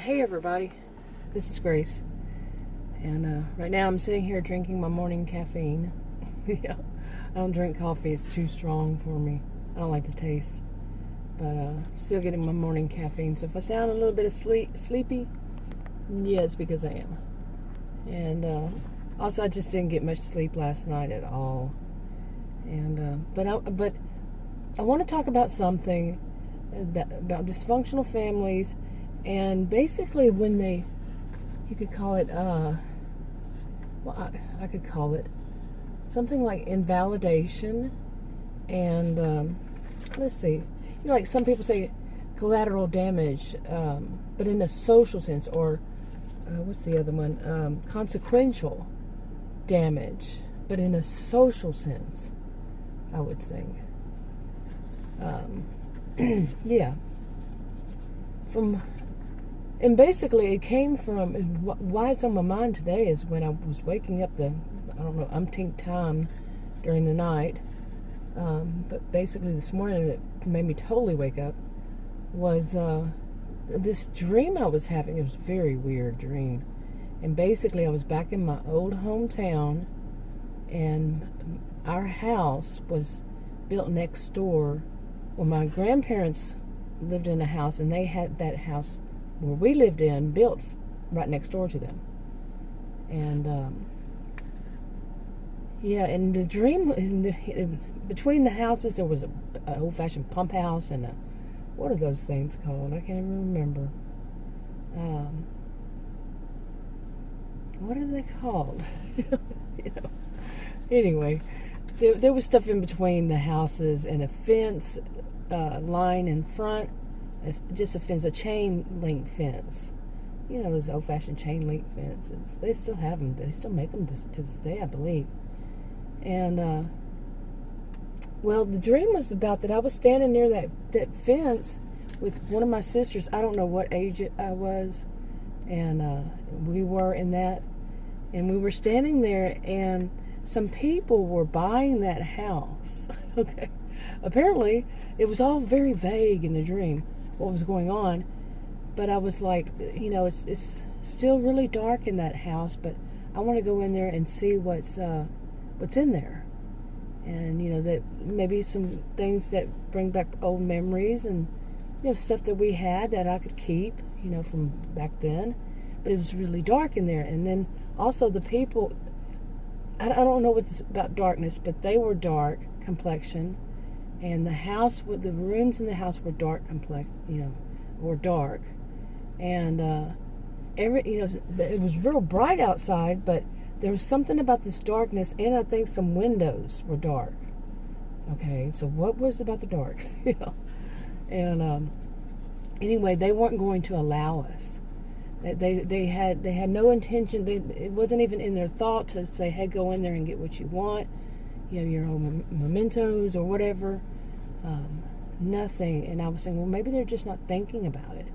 Hey everybody, this is Grace, and right now I'm sitting here drinking my morning caffeine. Yeah, I don't drink coffee, it's too strong for me. I don't like the taste, but still getting my morning caffeine. So if I sound a little bit of sleepy, yeah, it's because I am. And also I just didn't get much sleep last night at all. And but I want to talk about something about dysfunctional families. And basically when you could call it, I could call it something like invalidation. And let's see, like some people say collateral damage, but in a social sense, or what's the other one? Consequential damage, but in a social sense, I would think. Yeah. And basically, it came from, why it's on my mind today is when I was waking up umpteenth time during the night. But basically this morning, it made me totally wake up, was this dream I was having. It was a very weird dream. And basically, I was back in my old hometown, and our house was built next door. Well, my grandparents lived in a house, and they had that house where we lived in built right next door to them. And yeah, in the dream, between the houses there was an old-fashioned pump house and what are those things called? I can't even remember. What are they called? Anyway, there was stuff in between the houses and a fence line in front. Just a fence, a chain link fence. Those old-fashioned chain link fences. They still have them. They still make them to this day, I believe. And well, the dream was about that I was standing near that fence with one of my sisters. I don't know what age I was, and we were in that, and we were standing there, and some people were buying that house. Okay, apparently it was all very vague in the dream what was going on, but I was like, it's still really dark in that house, but I want to go in there and see what's in there, and that maybe some things that bring back old memories, and stuff that we had that I could keep from back then. But it was really dark in there. And then also the people, I don't know what's about darkness, but they were dark complexion. And the rooms in the house were dark were dark. And it was real bright outside, but there was something about this darkness, and I think some windows were dark. Okay, so what was about the dark? And anyway, they weren't going to allow us. They had no intention. It wasn't even in their thought to say, "Hey, go in there and get what you want." Your own mementos or whatever. Nothing. And I was saying, well, maybe they're just not thinking about it,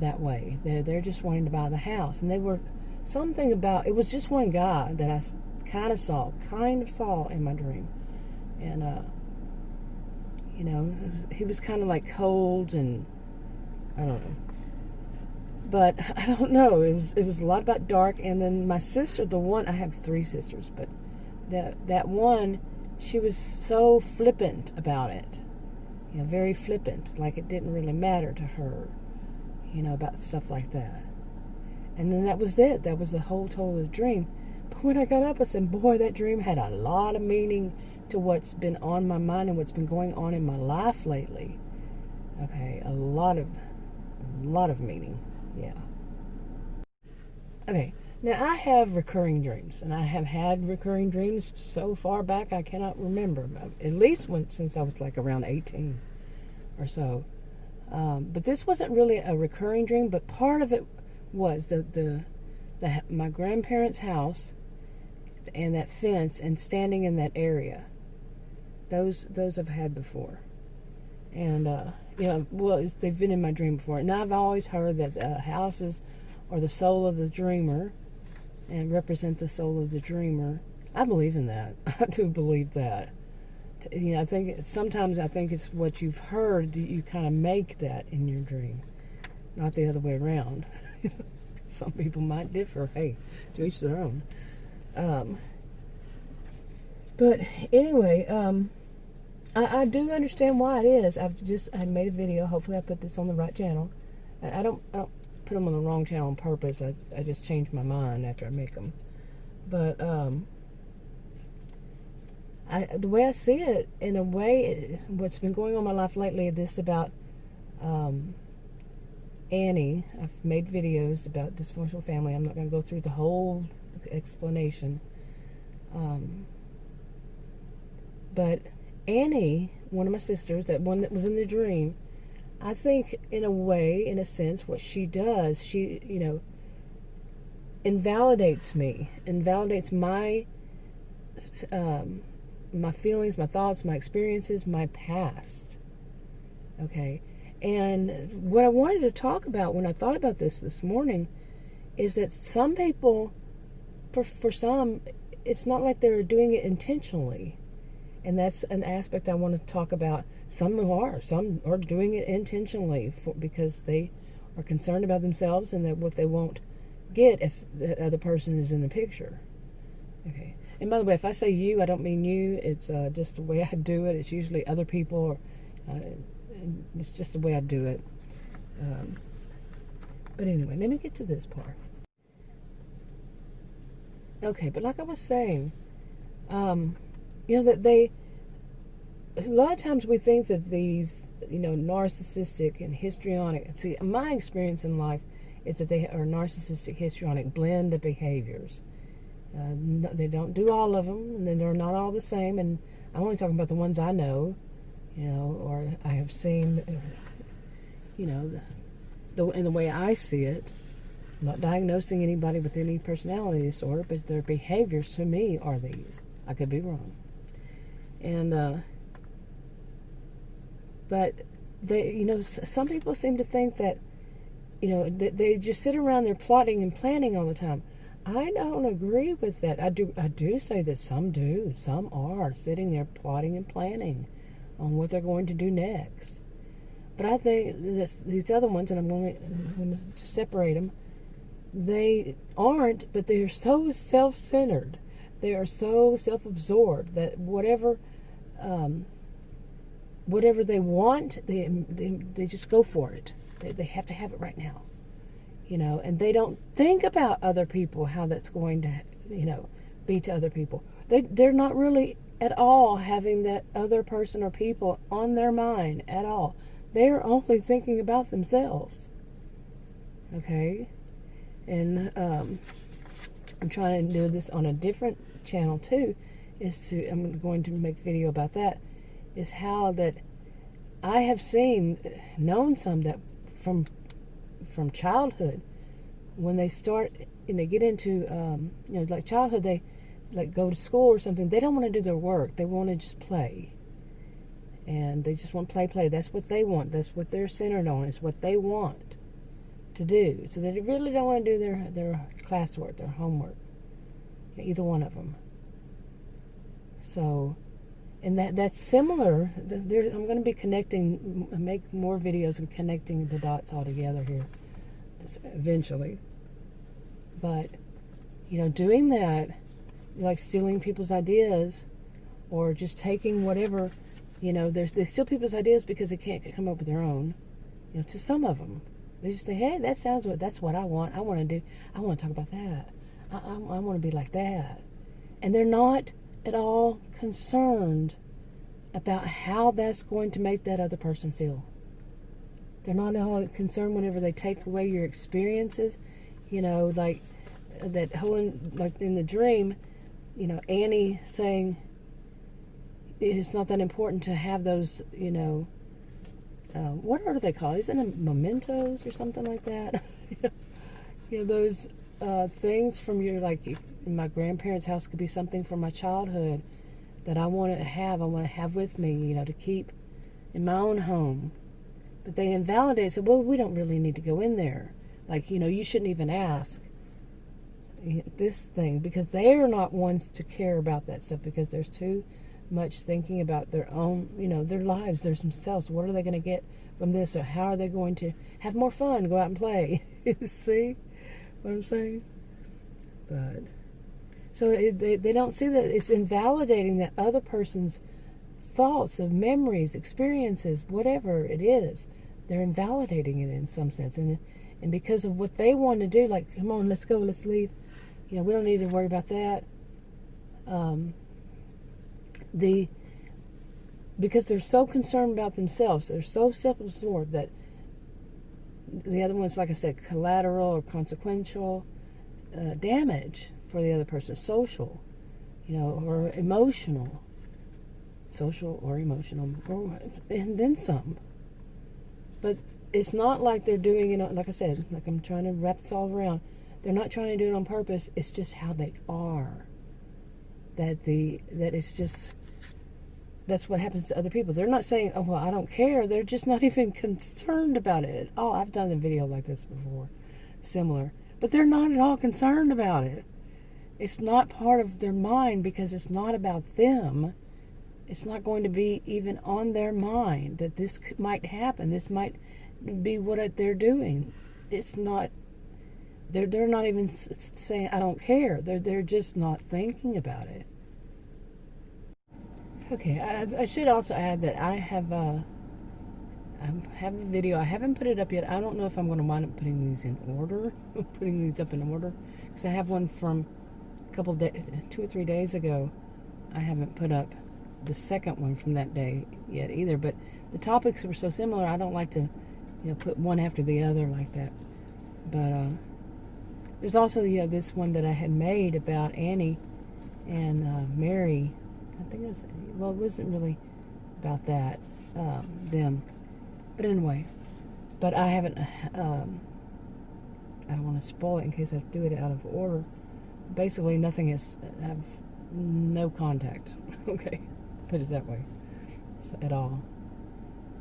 that way. They're just wanting to buy the house. And they were something about, it was just one guy that I kind of saw in my dream. And, he was kind of like cold, and I don't know. But I don't know. It was a lot about dark. And then my sister, I have three sisters, but that one, she was so flippant about it, very flippant, like it didn't really matter to her, about stuff like that. And then that was it. That was the whole total dream. But when I got up, I said, boy, that dream had a lot of meaning to what's been on my mind and what's been going on in my life lately. Okay, a lot of meaning. Yeah. Okay. Now, I have recurring dreams, and I have had recurring dreams so far back I cannot remember, at least since I was like around 18 or so. But this wasn't really a recurring dream, but part of it was my grandparents' house and that fence and standing in that area. Those I've had before. And, well, they've been in my dream before. And I've always heard that houses are the soul of the dreamer, and represent the soul of the dreamer. I believe in that. I do believe that. I think sometimes it's what you've heard, you kind of make that in your dream. not the other way around. Some people might differ. Hey, to each their own. But anyway, I do understand why it is. I made a video. Hopefully I put this on the right channel. I don't put them on the wrong channel on purpose. I just change my mind after I make them. But the way I see it, in a way, what's been going on in my life lately is this about Annie. I've made videos about dysfunctional family. I'm not going to go through the whole explanation. But Annie, one of my sisters, that one that was in the dream, I think in a way, in a sense, what she does, she, invalidates me, invalidates my my feelings, my thoughts, my experiences, my past. Okay? And what I wanted to talk about when I thought about this morning is that some people, for some, it's not like they're doing it intentionally. And that's an aspect I want to talk about. Some are doing it intentionally because they are concerned about themselves and that what they won't get if the other person is in the picture. Okay. And by the way, if I say you, I don't mean you. It's just the way I do it. It's usually other people. It's just the way I do it. But anyway, let me get to this part. Okay, but like I was saying, that a lot of times we think that these, narcissistic and histrionic, see, my experience in life is that they are narcissistic, histrionic blend of behaviors. They don't do all of them, and then they're not all the same, and I'm only talking about the ones I know, or I have seen, in the way I see it. I'm not diagnosing anybody with any personality disorder, but their behaviors to me are these. I could be wrong. And, but they, some people seem to think that, they just sit around there plotting and planning all the time. I don't agree with that. I do say that some do. Some are sitting there plotting and planning on what they're going to do next. But I think that these other ones, and I'm going to separate them, they aren't, but they're so self-centered. They are so self-absorbed that whatever they want, they just go for it. They have to have it right now, and they don't think about other people, how that's going to, be to other people. They're not really at all having that other person or people on their mind at all. They're only thinking about themselves. Okay? And I'm trying to do this on a different channel too. I'm going to make a video about that. Is how that I have known some that from childhood, when they start and they get into like childhood, they like go to school or something. They don't want to do their work. They want to just play, and they just want to play. That's what they want. That's what they're centered on. Is what they want to do. So they really don't want to do their classwork, their homework, either one of them. So, and that's similar. I'm going to be make more videos and connecting the dots all together here eventually. But, doing that, like stealing people's ideas or just taking whatever, they steal people's ideas because they can't come up with their own. To some of them, they just say, hey, that's what I want. I want to talk about that. I want to be like that. And they're not at all concerned about how that's going to make that other person feel. They're not at all concerned whenever they take away your experiences, like that whole, like in the dream, Annie saying it's not that important to have those, what are they called? Isn't it mementos or something like that? Those things from my grandparents' house could be something from my childhood that I want to have with me, to keep in my own home. But they invalidate and say, well, we don't really need to go in there. Like, you shouldn't even ask this thing, because they're not ones to care about that stuff, because there's too much thinking about their own, their lives, their themselves. What are they going to get from this, or how are they going to have more fun, go out and play? See what I'm saying? But so they don't see that it's invalidating that other person's thoughts, the memories, experiences, whatever it is. They're invalidating it in some sense, and because of what they want to do, like, come on, let's go, let's leave. We don't need to worry about that. Because they're so concerned about themselves, they're so self-absorbed that the other one's, like I said, collateral or consequential damage for the other person, social, or emotional, social or emotional, and then some. But it's not like they're doing it, like I said, like I'm trying to wrap this all around. They're not trying to do it on purpose. It's just how they are. That it's just, that's what happens to other people. They're not saying, oh, well, I don't care. They're just not even concerned about it at all. I've done a video like this before, similar. But they're not at all concerned about it. It's not part of their mind because it's not about them. It's not going to be even on their mind that this might happen. This might be what they're doing. It's not, they're not even saying, I don't care. They're just not thinking about it. Okay, I should also add that I have a video. I haven't put it up yet. I don't know if I'm going to wind up putting these in order, putting these up in order, because I have one from a couple days, 2 or 3 days ago. I haven't put up the second one from that day yet either, but the topics were so similar. I don't like to, put one after the other like that. But there's also this one that I had made about Annie and Mary. I think it wasn't really about that, them. But anyway, but I haven't, I don't want to spoil it in case I do it out of order. Basically, nothing is, I have no contact, okay, put it that way, so, at all.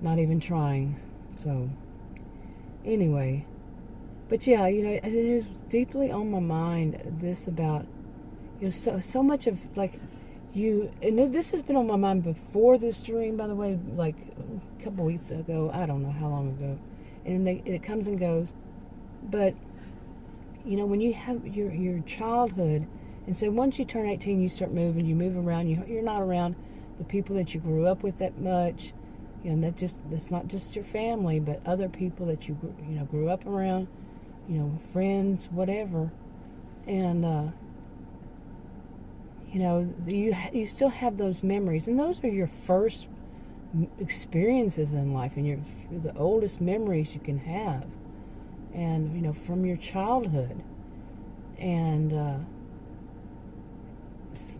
Not even trying, so, anyway. But yeah, it is deeply on my mind, this about, so much of, like, and this has been on my mind before this dream, by the way, like a couple weeks ago. I don't know how long ago, and it comes and goes. But when you have your childhood, and so once you turn 18, you start moving. You move around. You're not around the people that you grew up with that much. That's not just your family, but other people that you grew up around. Friends, whatever, and. You still have those memories, and those are your first experiences in life, and the oldest memories you can have, and from your childhood, and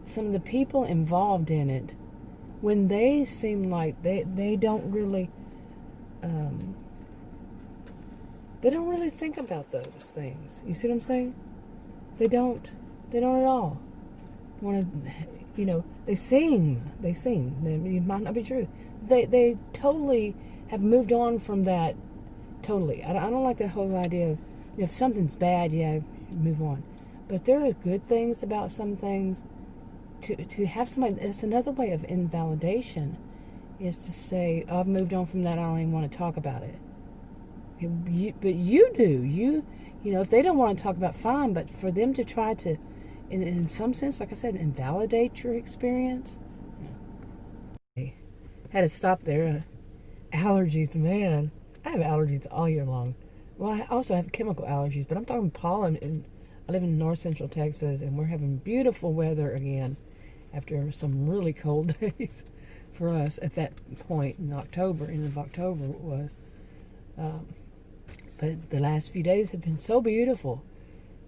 some of the people involved in it, when they seem like they don't really think about those things. You see what I'm saying? They don't at all. They seem, it might not be true. They totally have moved on from that, totally. I don't like the whole idea of, if something's bad, move on. But there are good things about some things. To have somebody, it's another way of invalidation, is to say, I've moved on from that, I don't even want to talk about it. But you do. If they don't want to talk about it, fine, but for them to try to, in some sense, like I said, invalidate your experience. I had to stop there. Allergies, man. I have allergies all year long. Well, I also have chemical allergies, but I'm talking pollen. And I live in north central Texas, and we're having beautiful weather again after some really cold days for us at that point in October. End of October it was. But the last few days have been so beautiful.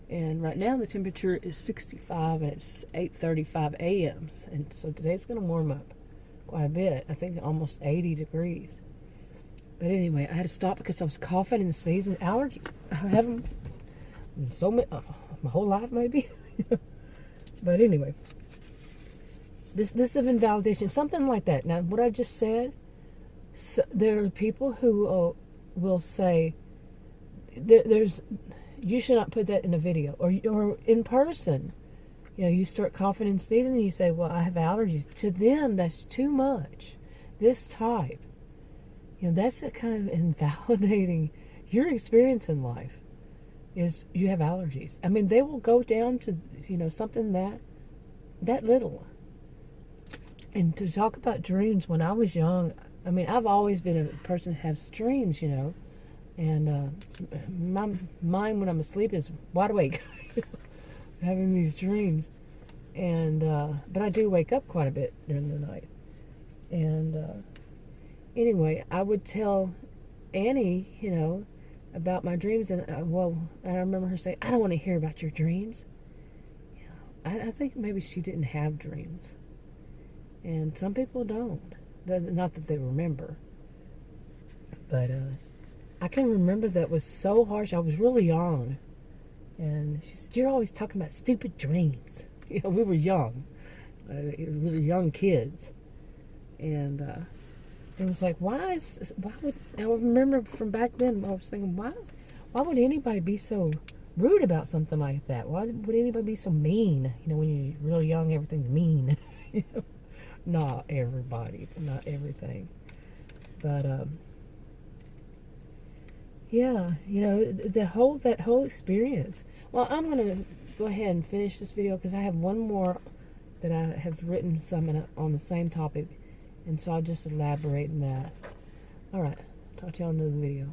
And right now the temperature is 65 and it's 8:35 a.m. And so today's going to warm up quite a bit. I think almost 80 degrees. But anyway, I had to stop because I was coughing and sneezing. Allergy. I have them so many, my whole life maybe. But anyway, this of invalidation, something like that. Now, what I just said, there are people who will say, you should not put that in a video or in person. You start coughing and sneezing and you say, well, I have allergies. To them, that's too much. This type, That's a kind of invalidating your experience in life. Is you have allergies. I mean, they will go down to, something that little. And to talk about dreams, when I was young, I mean, I've always been a person who has dreams, and my mind when I'm asleep is wide awake, having these dreams. And but I do wake up quite a bit during the night. And anyway, I would tell Annie, about my dreams, and I remember her saying, "I don't want to hear about your dreams." I think maybe she didn't have dreams, and some people don't. Not that they remember, but I can remember that was so harsh. I was really young, and she said, "You're always talking about stupid dreams." We were young, really young kids, and it was like, why would I remember from back then? I was thinking, why would anybody be so rude about something like that? Why would anybody be so mean? When you're real young, everything's mean. Not everybody, not everything, but yeah, that whole experience. Well, I'm gonna go ahead and finish this video because I have one more that I have written some on the same topic. And so I'll just elaborate on that. Alright, talk to y'all in another video.